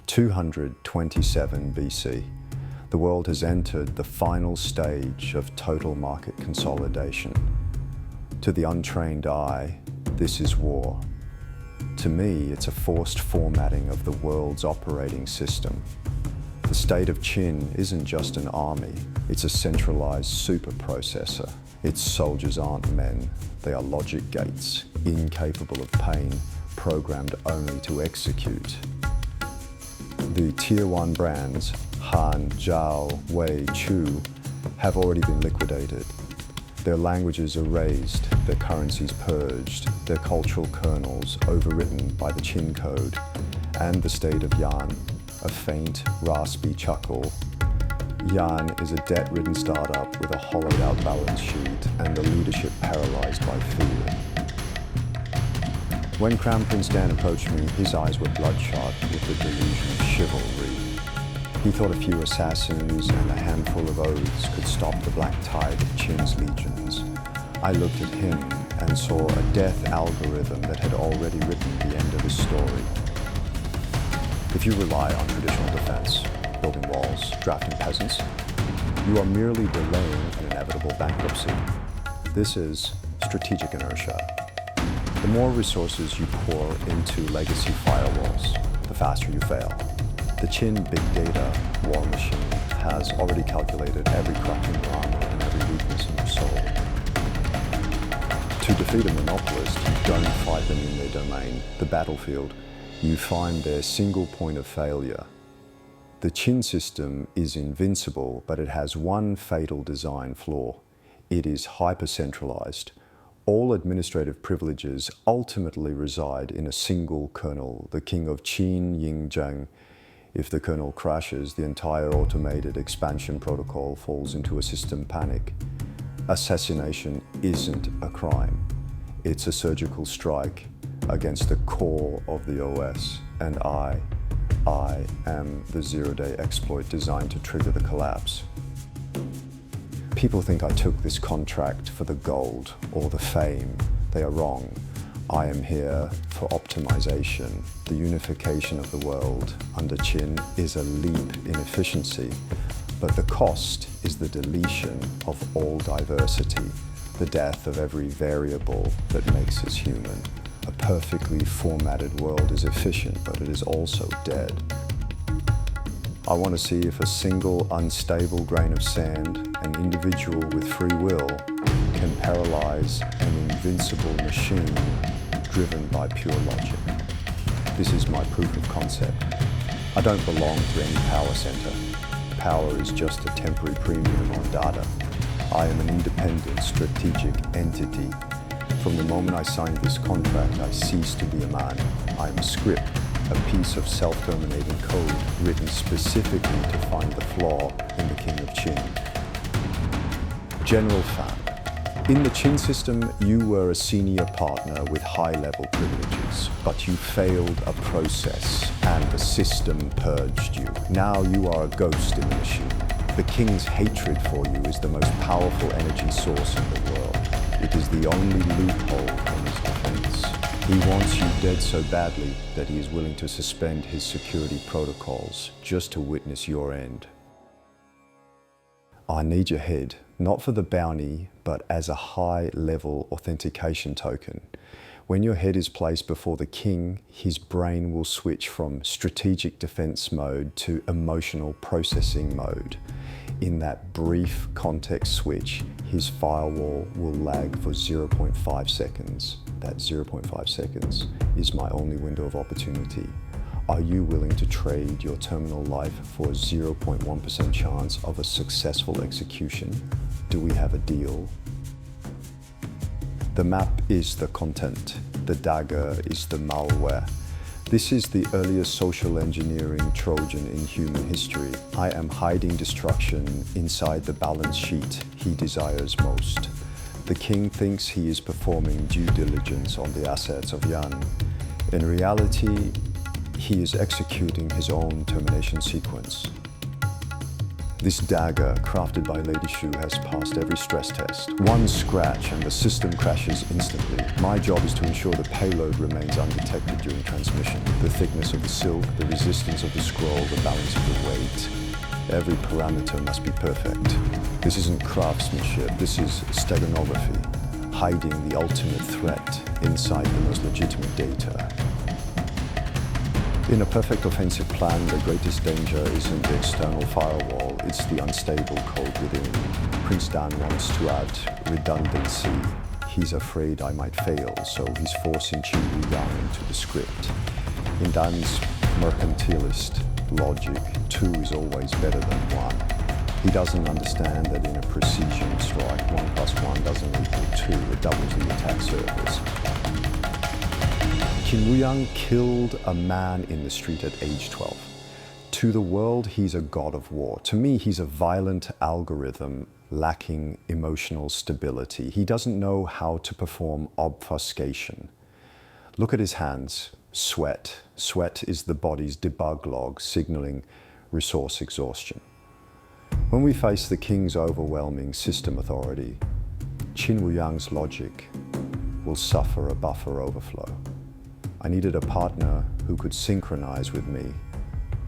227 BC. The world has entered the final stage of total market consolidation. To the untrained eye, this is war. To me, it's a forced formatting of the world's operating system. The state of Qin isn't just an army, it's a centralized super processor. Its soldiers aren't men, they are logic gates, incapable of pain, programmed only to execute. The Tier 1 brands, Han, Zhao, Wei, Chu, have already been liquidated. Their languages erased, their currencies purged, their cultural kernels overwritten by the Qin code, and the state of Yan, a faint, raspy chuckle. Yan is a debt-ridden startup with a hollowed-out balance sheet and the leadership paralyzed by fear. When Crown Prince Dan approached me, his eyes were bloodshot with the delusion of chivalry. He thought a few assassins and a handful of oaths could stop the black tide of Qin's legions. I looked at him and saw a death algorithm that had already written the end of his story. If you rely on traditional defense, building walls, drafting peasants, you are merely delaying an inevitable bankruptcy. This is strategic inertia. The more resources you pour into legacy firewalls, the faster you fail. The Qin big data war machine has already calculated every crack in your armor and every weakness in your soul. To defeat a monopolist, you don't fight them in their domain, the battlefield. You find their single point of failure. The Qin system is invincible, but it has one fatal design flaw. It is hyper-centralized. All administrative privileges ultimately reside in a single kernel, the king of Qin Ying. If the kernel crashes, the entire automated expansion protocol falls into a system panic. Assassination isn't a crime. It's a surgical strike against the core of the OS, and I am the zero-day exploit designed to trigger the collapse. People think I took this contract for the gold or the fame. They are wrong. I am here for optimization. The unification of the world under Qin is a leap in efficiency, but the cost is the deletion of all diversity, the death of every variable that makes us human. A perfectly formatted world is efficient, but it is also dead. I want to see if a single unstable grain of sand, an individual with free will, can paralyze an invincible machine driven by pure logic. This is my proof of concept. I don't belong to any power center. Power is just a temporary premium on data. I am an independent strategic entity. From the moment I signed this contract, I ceased to be a man. I am a script, a piece of self-terminating code written specifically to find the flaw in the King of Qin. General Fan. In the Qin system, you were a senior partner with high-level privileges, but you failed a process and the system purged you. Now you are a ghost in the machine. The King's hatred for you is the most powerful energy source in the world. It is the only loophole in his defense. He wants you dead so badly that he is willing to suspend his security protocols just to witness your end. I need your head, not for the bounty, but as a high-level authentication token. When your head is placed before the king, his brain will switch from strategic defense mode to emotional processing mode. In that brief context switch, his firewall will lag for 0.5 seconds. That 0.5 seconds is my only window of opportunity. Are you willing to trade your terminal life for a 0.1% chance of a successful execution? Do we have a deal? The map is the content. The dagger is the malware. This is the earliest social engineering Trojan in human history. I am hiding destruction inside the balance sheet he desires most. The king thinks he is performing due diligence on the assets of Yan. In reality, he is executing his own termination sequence. This dagger, crafted by Lady Shu, has passed every stress test. One scratch and the system crashes instantly. My job is to ensure the payload remains undetected during transmission. The thickness of the silk, the resistance of the scroll, the balance of the weight. Every parameter must be perfect. This isn't craftsmanship, this is steganography, hiding the ultimate threat inside the most legitimate data. In a perfect offensive plan, the greatest danger isn't the external firewall, it's the unstable code within. Prince Dan wants to add redundancy. He's afraid I might fail, so he's forcing Qin Wuyang into the script. In Dan's mercantilist logic, 2 is always better than 1. He doesn't understand that in a precision strike, 1 plus 1 doesn't equal 2, it doubles the attack surface. Qin Wuyang killed a man in the street at age 12. To the world, he's a god of war. To me, he's a violent algorithm lacking emotional stability. He doesn't know how to perform obfuscation. Look at his hands. Sweat. Sweat is the body's debug log signaling resource exhaustion. When we face the king's overwhelming system authority, Qin Wuyang's logic will suffer a buffer overflow. I needed a partner who could synchronize with me,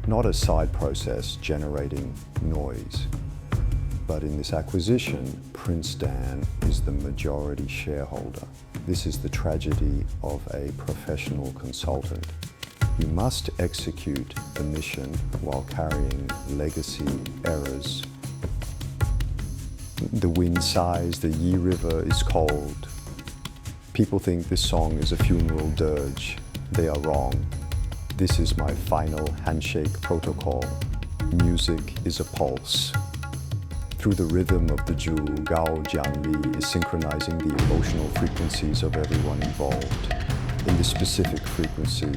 not a side process generating noise. But in this acquisition, Prince Dan is the majority shareholder. This is the tragedy of a professional consultant. You must execute the mission while carrying legacy errors. The wind sighs, the Yi River is cold. People think this song is a funeral dirge. They are wrong. This is my final handshake protocol. Music is a pulse. Through the rhythm of the jewel, Gao Jiangli is synchronizing the emotional frequencies of everyone involved. In this specific frequency,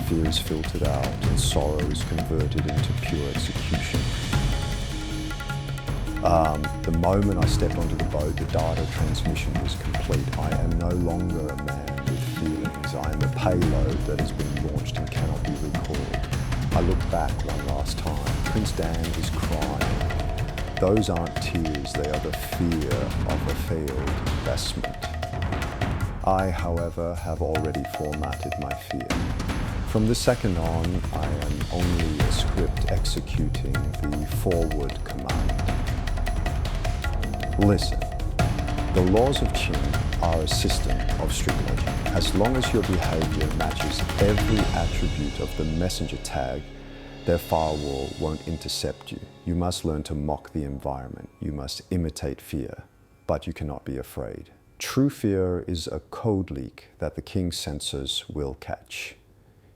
fear is filtered out and sorrow is converted into pure execution. The moment I stepped onto the boat, the data transmission was complete. I am no longer a man with feelings. I am a payload that has been launched and cannot be recalled. I look back one last time. Prince Dan is crying. Those aren't tears, they are the fear of a failed investment. I, however, have already formatted my fear. From this second on, I am only a script executing the forward command. Listen, the laws of Qin are a system of strict logic. As long as your behavior matches every attribute of the messenger tag, their firewall won't intercept you. You must learn to mock the environment. You must imitate fear, but you cannot be afraid. True fear is a code leak that the king's sensors will catch.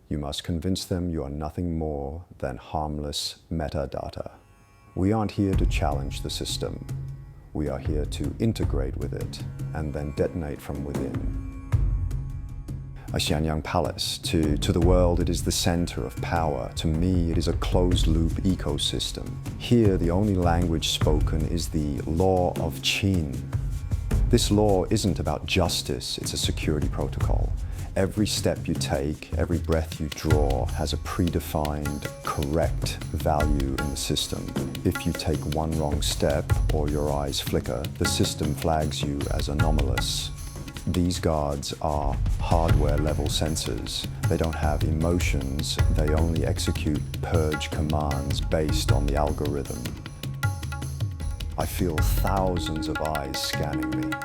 You must convince them you are nothing more than harmless metadata. We aren't here to challenge the system. We are here to integrate with it and then detonate from within. A Xianyang palace. To the world, it is the center of power. To me, it is a closed-loop ecosystem. Here, the only language spoken is the law of Qin. This law isn't about justice, it's a security protocol. Every step you take, every breath you draw has a predefined, correct value in the system. If you take one wrong step or your eyes flicker, the system flags you as anomalous. These guards are hardware-level sensors. They don't have emotions, they only execute purge commands based on the algorithm. I feel thousands of eyes scanning me.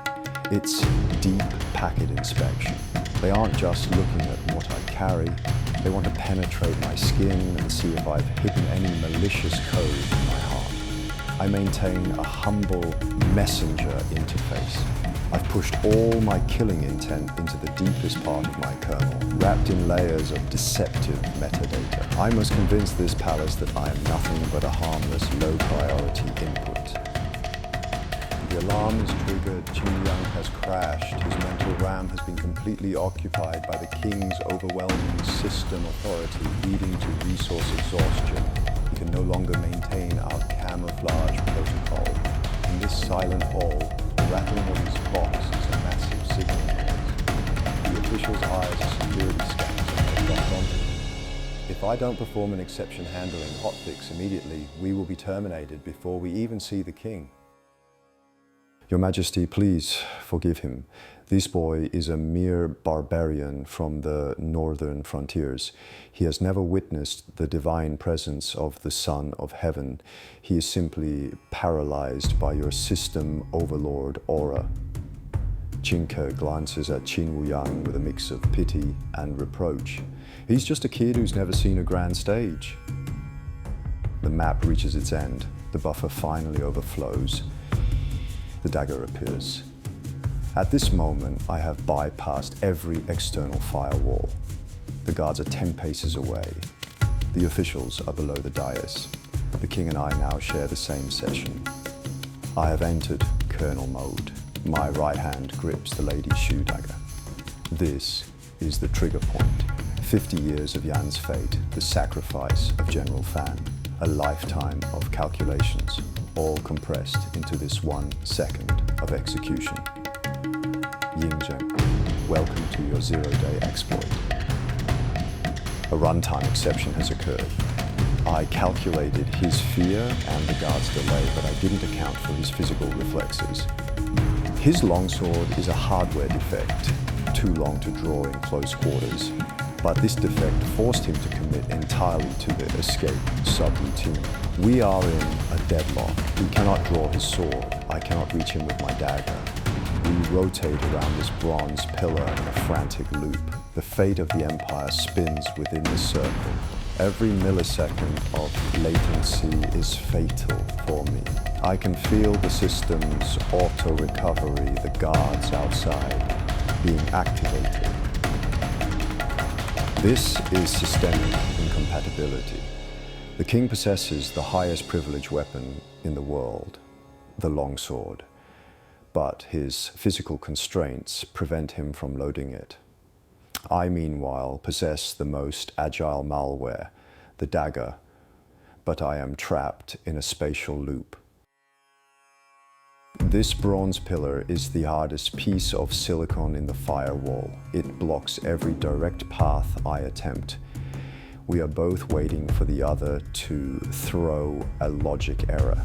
It's deep packet inspection. They aren't just looking at what I carry, they want to penetrate my skin and see if I've hidden any malicious code in my heart. I maintain a humble messenger interface. I've pushed all my killing intent into the deepest part of my kernel, wrapped in layers of deceptive metadata. I must convince this palace that I am nothing but a harmless, low-priority input. The alarm is triggered, Qin Wuyang has crashed, his mental RAM has been completely occupied by the king's overwhelming system authority, leading to resource exhaustion. We can no longer maintain our camouflage protocol. In this silent hall, the rattling of his box is a massive signal noise. The official's eyes are security scanners and they're locked onto him. If I don't perform an exception handling hotfix immediately, we will be terminated before we even see the king. Your Majesty, please forgive him. This boy is a mere barbarian from the northern frontiers. He has never witnessed the divine presence of the Son of Heaven. He is simply paralyzed by your system overlord aura. Jing Ke glances at Qin Wuyang with a mix of pity and reproach. He's just a kid who's never seen a grand stage. The map reaches its end. The buffer finally overflows. The dagger appears. At this moment, I have bypassed every external firewall. The guards are 10 paces away. The officials are below the dais. The king and I now share the same session. I have entered Colonel mode. My right hand grips the lady's shoe dagger. This is the trigger point. 50 years of Yan's fate, the sacrifice of General Fan, a lifetime of calculations, all compressed into this 1 second of execution. Ying Ke, welcome to your zero-day exploit. A runtime exception has occurred. I calculated his fear and the guard's delay, but I didn't account for his physical reflexes. His longsword is a hardware defect, too long to draw in close quarters, but this defect forced him to commit entirely to the escape subroutine. We are in a deadlock. He cannot draw his sword. I cannot reach him with my dagger. We rotate around this bronze pillar in a frantic loop. The fate of the Empire spins within the circle. Every millisecond of latency is fatal for me. I can feel the system's auto-recovery, the guards outside, being activated. This is systemic incompatibility. The king possesses the highest privilege weapon in the world, the longsword, but his physical constraints prevent him from loading it. I, meanwhile, possess the most agile malware, the dagger, but I am trapped in a spatial loop. This bronze pillar is the hardest piece of silicon in the firewall. It blocks every direct path I attempt. We are both waiting for the other to throw a logic error.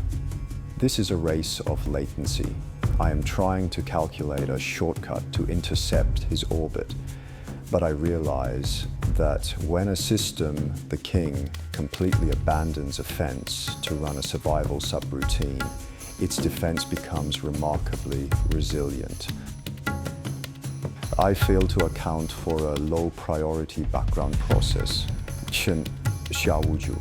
This is a race of latency. I am trying to calculate a shortcut to intercept his orbit, but I realize that when a system, the king, completely abandons a fence to run a survival subroutine, its defense becomes remarkably resilient. I fail to account for a low-priority background process, Qin Xiaowuju.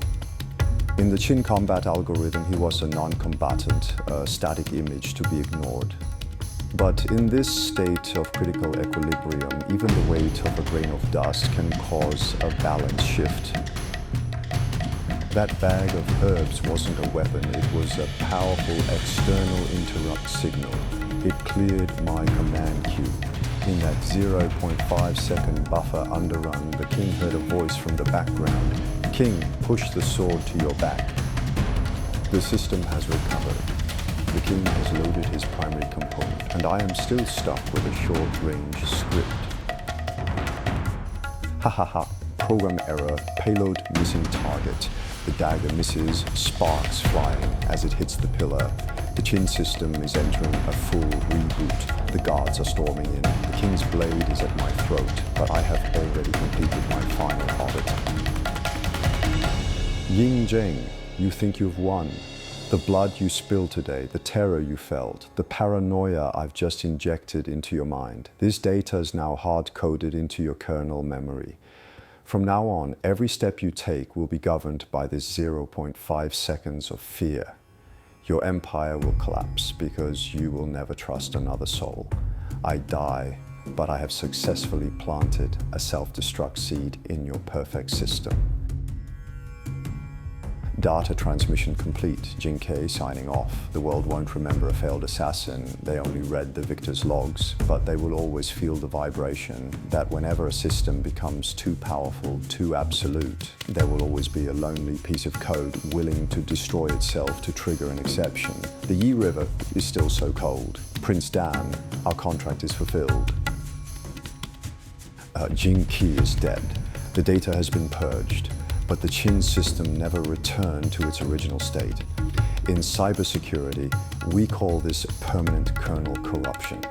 In the Qin combat algorithm, he was a non-combatant, a static image to be ignored. But in this state of critical equilibrium, even the weight of a grain of dust can cause a balance shift. That bag of herbs wasn't a weapon, it was a powerful external interrupt signal. It cleared my command queue. In that 0.5 second buffer underrun, the king heard a voice from the background. King, push the sword to your back. The system has recovered. The king has loaded his primary component, and I am still stuck with a short-range script. Ha ha ha, program error, payload missing target. The dagger misses, sparks flying as it hits the pillar. The Qin system is entering a full reboot. The guards are storming in. The king's blade is at my throat, but I have already completed my final audit. Ying Ke, you think you've won. The blood you spilled today, the terror you felt, the paranoia I've just injected into your mind. This data is now hard-coded into your kernel memory. From now on, every step you take will be governed by this 0.5 seconds of fear. Your empire will collapse because you will never trust another soul. I die, but I have successfully planted a self-destruct seed in your perfect system. Data transmission complete. Jing Ke signing off. The world won't remember a failed assassin. They only read the victor's logs, but they will always feel the vibration that whenever a system becomes too powerful, too absolute, there will always be a lonely piece of code willing to destroy itself to trigger an exception. The Yi River is still so cold. Prince Dan, our contract is fulfilled. Jing Ke is dead. The data has been purged. but the Qin system never returned to its original state. In cybersecurity, we call this permanent kernel corruption.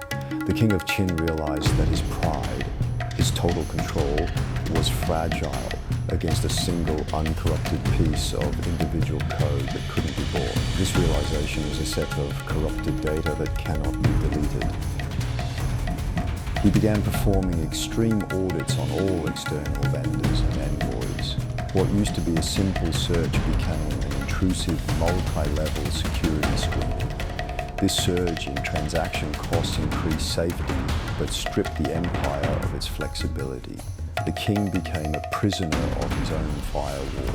The king of Qin realized that his pride, his total control, was fragile against a single uncorrupted piece of individual code that couldn't be bought. This realization is a set of corrupted data that cannot be deleted. He began performing extreme audits on all external vendors and envoys. What used to be a simple search became an intrusive multi-level security screening. This surge in transaction costs increased safety, but stripped the empire of its flexibility. The king became a prisoner of his own firewall.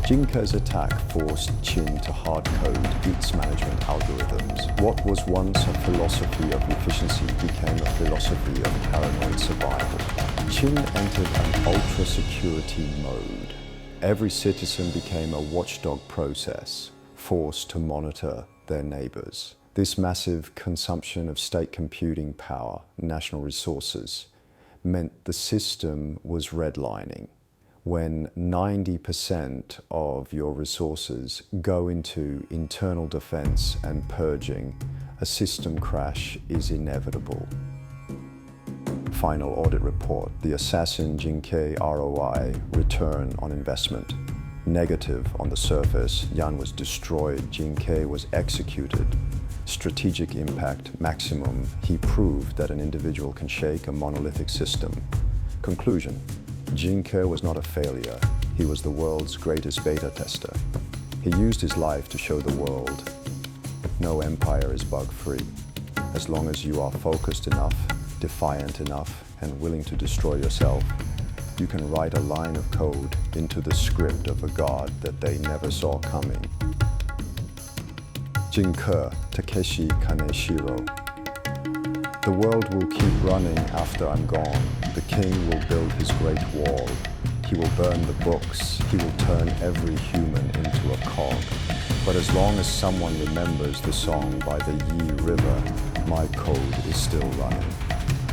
Jing Ke's attack forced Qin to hard-code its management algorithms. What was once a philosophy of efficiency became a philosophy of paranoid survival. Qin entered an ultra-security mode. Every citizen became a watchdog process, forced to monitor their neighbors. This massive consumption of state computing power, national resources, meant the system was redlining. When 90% of your resources go into internal defense and purging, a system crash is inevitable. Final audit report, the assassin Jing Ke ROI, return on investment. Negative on the surface, Yan was destroyed, Jing Ke was executed. Strategic impact maximum, he proved that an individual can shake a monolithic system. Conclusion, Jing Ke was not a failure, he was the world's greatest beta tester. He used his life to show the world no empire is bug-free. As long as you are focused enough, defiant enough, and willing to destroy yourself, you can write a line of code into the script of a god that they never saw coming. Jing Ke, Takeshi Kaneshiro. The world will keep running after I'm gone. The king will build his great wall. He will burn the books. He will turn every human into a cog. But as long as someone remembers the song by the Yi River, my code is still running.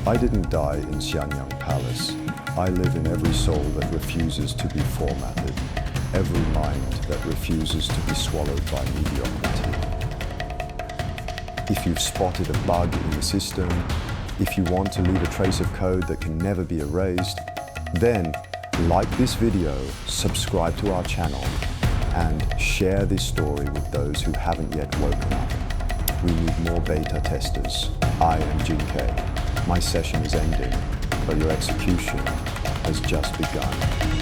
I didn't die in Xianyang Palace. I live in every soul that refuses to be formatted, every mind that refuses to be swallowed by mediocrity. If you've spotted a bug in the system, if you want to leave a trace of code that can never be erased, then like this video, subscribe to our channel, and share this story with those who haven't yet woken up. We need more beta testers. I am Jing Ke. My session is ending, but your execution has just begun.